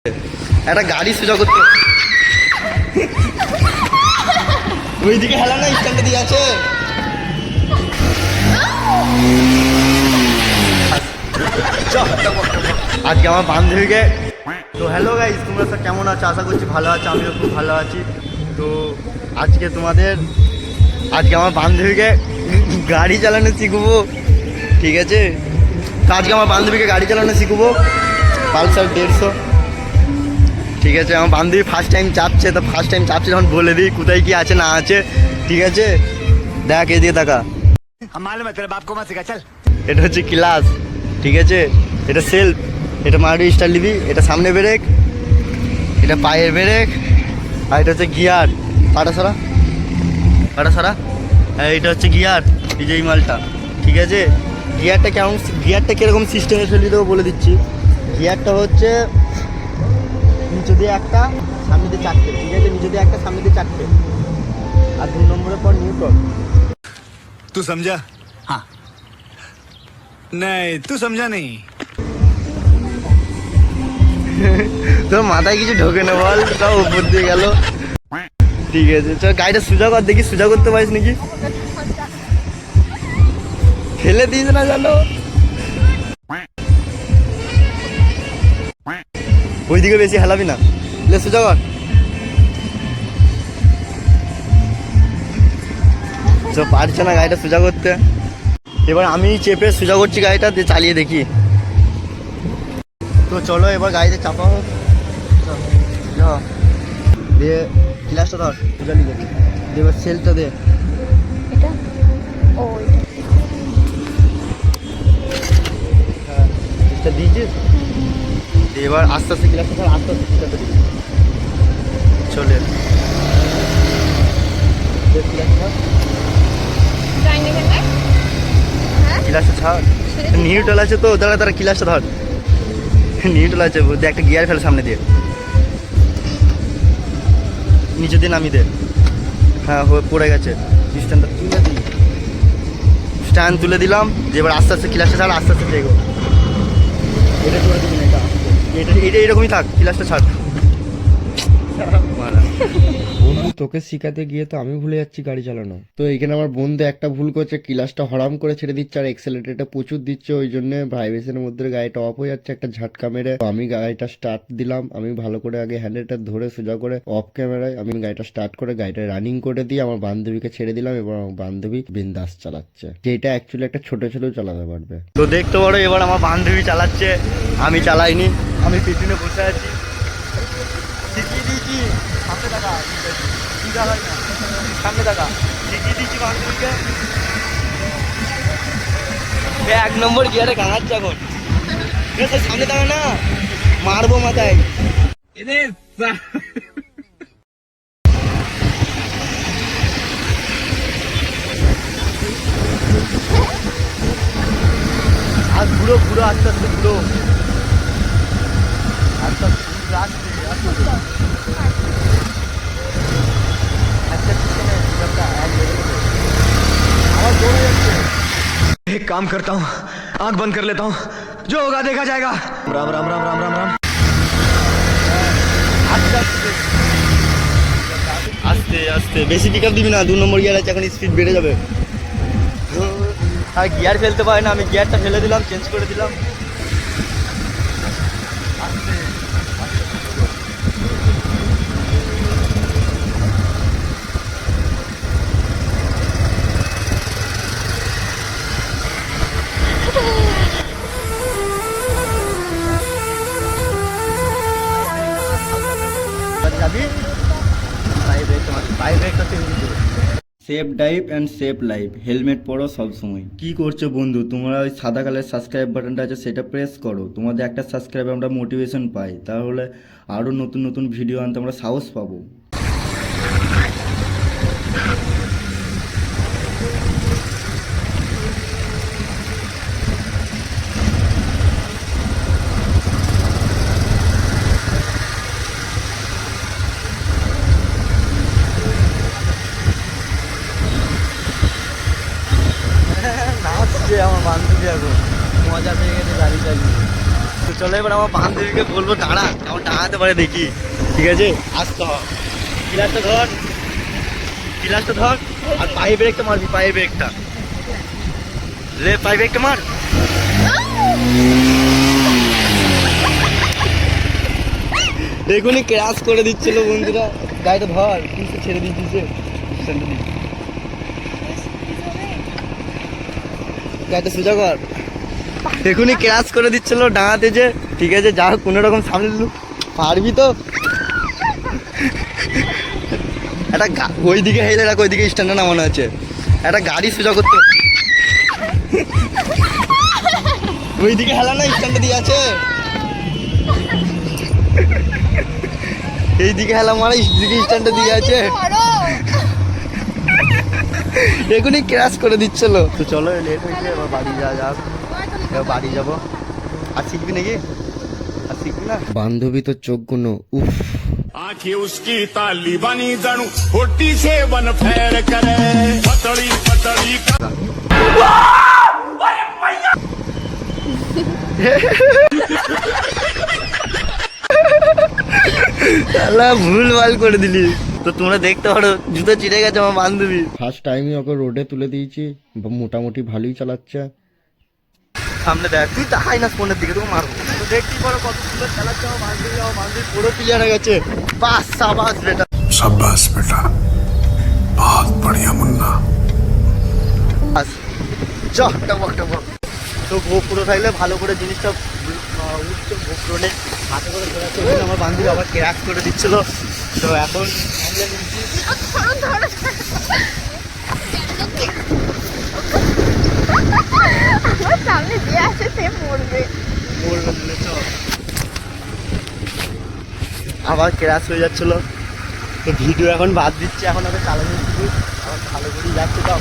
একটা গাড়ি সোজা করতে ওইদিকে হেলা না স্ট্যান্ডে দিয়ে আছে। আজকে আমার বান্ধবীকে তো হ্যালো গাইস, তোমরা সব কেমন আছো? আশা করছি ভালো আছো, আমিও খুব ভালো আছি। তো আজকে আমার বান্ধবীকে গাড়ি চালানো শিখবো, ঠিক আছে? তো আজকে আমার বান্ধবীকে গাড়ি চালানো শিখবো পালসার 150, ঠিক আছে? আমার বান্ধবী ফার্স্ট টাইম চাপছে, তো ফার্স্ট টাইম চাপছে যখন বলে দিই কোথায় কি আছে না আছে, ঠিক আছে? দেখ এদিকে টাকা, এটা হচ্ছে ক্লাস, ঠিক আছে? এটা সেলফ, এটা মারুতি স্টার নিবি, এটা সামনে ব্রেক, এটা পায়ের ব্রেক, আর এটা হচ্ছে গিয়ার। পাটা সারা, এইটা হচ্ছে গিয়ার, এই যে এই মালটা, ঠিক আছে? গিয়ারটা কীরকম সিস্টেমে ফেলে দেবো বলে দিচ্ছি। গিয়ারটা হচ্ছে নিচে দিয়ে একটা, সামনে দিয়ে চারটে, ঠিক আছে? নিচে দিয়ে একটা, সামনে দিয়ে চারটে, আর 2 নম্বরের পর নিউট্রাল। तू समझा? हाँ नहीं तू समझा नहीं। তোর মাথায় কিছু ঢোকে না বল, সব উপর দিয়ে গেল, ঠিক আছে? চল গাড়িটা সোজা কর দেখি, সোজা করতে পারিস নাকি? ফেলে দিস না জানো, ওইদিকে বেশি হেলাবি না, সোজা কর। তো পারছে না গাড়িটা সোজা করতে, এবার আমি চেপে সোজা করছি গাড়িটা, দিয়ে চালিয়ে দেখি। তো চলো এবার গাড়িতে চাপা হোক, দিয়ে গ্লাসটা ধর, সোজা নিয়ে যাবি, দিয়ে এবার সেলটা দে, হ্যাঁ এটা দিয়েছিস, দিয়ে এবার আস্তে আস্তে গ্লাসটা ধর, আস্তে আস্তে সেলটা দিবি, চলে ক্লাসটা ছাড়, নিউট্রাল আছে তো, দাঁড়া ক্লাসটা ধর, নিউট্রাল আছে, একটা গিয়ার ফেলে সামনে দিয়ে, নিচে দিয়ে নামিয়ে দে, হ্যাঁ পড়ে গেছে, স্ট্যান্ড তুলে দিলাম, যে এবার আস্তে আস্তে ক্লাসটা ছাড়, আস্তে আস্তে এগো, এটা করে দিবি না, এটা এরকমই থাক, ক্লাসটা ছাড়। বন্ধু তোকে শিখাতে গিয়ে তো আমি ভুলে যাচ্ছি গাড়ি চালানো। তো এইখানে আমার বন্ধু একটা ভুল করছে, ক্লাসটা হরাম করে ছেড়ে দিচ্ছে আর এক্সেলারেটরটা প্রচুর দিচ্ছে, ওই জন্য ভাইব্রেশনের মধ্যে গাড়িটা অফ হয়ে যাচ্ছে একটা ঝাটকা মেরে। তো আমি গাড়িটা স্টার্ট দিলাম, আমি ভালো করে আগে হ্যান্ডেলটা ধরে সোজা করে অফ ক্যামেরায় আমি গাড়িটা স্টার্ট করে গাড়িটা রানিং করে দিয়ে আমার বান্ধবীকে ছেড়ে দিলাম, এবং আমার বান্ধবী বিন্দাস চালাচ্ছে, যেটা অ্যাকচুয়ালি একটা ছোট ছেলেও চালাতে পারবে। তো দেখতে পারো এবার আমার বান্ধবী চালাচ্ছে, আমি চালাইনি, আমি পিছনে বসে আছি, শিখিয়ে দিয়েছি, সামনে টাকা দিদা হয় না, সামনে টাকা শিখিয়ে দিয়েছি বান্ধবীকে, 1 নম্বর গিয়ারে গাঙাচ্ছে এখন, সামনে টাকা না মারবো মাথায়। আর ঘুরো আস্তে আস্তে ঘুরো, আস্তে আস্তে एक काम करता हूँ, आंख बंद कर लेता हूँ, जो होगा देखा जाएगा। राम राम राम राम राम राम। আস্তে আস্তে, বেশি পিক আপ দিবি না, 2 নম্বর গিয়ার আছে, এখন স্পিড বেড়ে যাবে। আর গিয়ার ফেলতে পারে না, আমি গিয়ারটা ফেলে দিলাম, চেঞ্জ করে দিলাম। Safe drive and safe life, helmet পরো সবসময়। কি করছো বন্ধু তোমরা? ওই সাদা কালার সাবস্ক্রাইব বাটনটা আছে, সেটা প্রেস করো, তোমাদের একটা সাবস্ক্রাইবে আমরা মোটিভেশন পাই, তাহলে আরও নতুন নতুন ভিডিও আনতে আমরা সাহস পাবো। নাচছে আমার বান্ধবী, এখন মজা পেয়ে গেছে গাড়ি চালিয়ে। তো চলো এবার আমার বান্ধবীকে বলবো দাঁড়া, আমার দাঁড়াতে পারে দেখি। ঠিক আছে, আসতে হবে। গিলাসটা ধর, গিলাসটা ধর, আর পায়ে ব্রেকটা মারবি, পায়ে ব্রেকটা রে, পায়ে ব্রেকটা মার। এখনই ক্র্যাশ করে দিচ্ছিল বন্ধুরা। গাড়িটা ধর, কিন্তু ছেড়ে দিচ্ছে, গাড়িটা সোজা কর। এখনই ক্র্যাশ করে দিচ্ছিল ডাঙাতে যে। ঠিক আছে, যা হোক কোনো রকম সামনে দিলু, পারবি তো। একটা ওইদিকে হেলে রাখ, ওইদিকে স্ট্যান্ডে নামানো আছে, একটা গাড়ি সোজা করতে। ওইদিকে হেলা না, স্ট্যান্ডে দিয়ে আছে, এইদিকে হেলা মারা, এইদিকে স্ট্যান্ডে দিয়ে আছে। এখনই ক্র্যাশ করে দিচ্ছিল। তো চলো, লেট হয়েছে, এবার বাড়ি যাওয়া যাক। এবার বাড়ি যাবো। আর শিখবি নাকি? আর শিখবি না? বান্ধবী তো চোখ গুনো, উফ। आंखें उसकी तालिबानी दणु होटी से बन फैर करे पतली पतली ভুল ভাল করে দিলি। তো তোমরা দেখতে পারো জুতো চিড়ে গেছে আমার বান্ধবী। ফার্স্ট টাইমই ওকে রোডে তুলে দিয়েছি, মোটামুটি ভালোই চালাচ্ছে। সামনে দেখ, তুই তাকাই না ফোনের দিকে, তোকে মারবো। তো দেখতেই পারো কত সুন্দর চালাচ্ছে আমার বান্ধবী। আমার বান্ধবী পুরো ক্লিয়ার হয়ে গেছে। বাস সাবাস বেটা, शाबाश बेटा बहुत बढ़िया मुन्ना। বাস চ টবক টবক। তো গোপুরো থাকলে ভালো করে জিনিসটা উঠছে, গোপুরো নেই, হাতে করে ধরেছে। আমার বান্ধবী আবার ক্র্যাশ করে দিচ্ছিল। তো এখন সামলে নিচ্ছি। সামনে যে আসে সে মরবে। বলবে দিলে চ। আবার ক্র্যাশ হয়ে যাচ্ছিল। তো ভিডিও এখন বাদ দিচ্ছে, এখন আবার চালানো শুরু। আবার ভালো করেই যাচ্ছে তো।